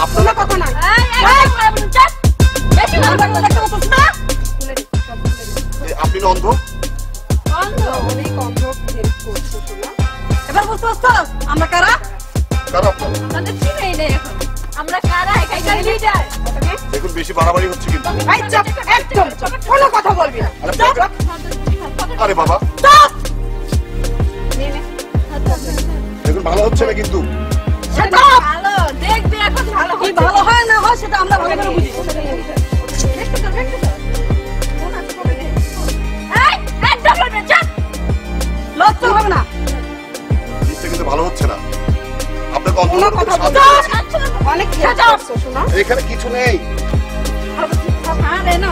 আপনারা কথা না আপনি অন্ধ অনেক অন্ধ করছো শোনা। এবার বুঝতে পারছো আমরা কারা? কারা আপনারা? আমাদের চিনেই নেই এখন আমরা কারা। একাই লিডার। দেখুন বেশি বাড়াবাড়ি হচ্ছে কিন্তু। এই চুপ, একদম চুপ, কোনো কথা বলবি না। আরে বাবা চুপ। দেখুন ভালো হচ্ছে না কিন্তু। সেটা ভালো দেখবি এখন ভালো হয়। কি ভালো হয় না হয় সেটা আমরা ভালো করে বুঝি। লজ্জা হবে না। জিনিসটা কিন্তু ভালো হচ্ছে না। আপনাকে অন্ধ কথা বলতে অনেক কিছু শোনা। এখানে কিছু নেই। আরে না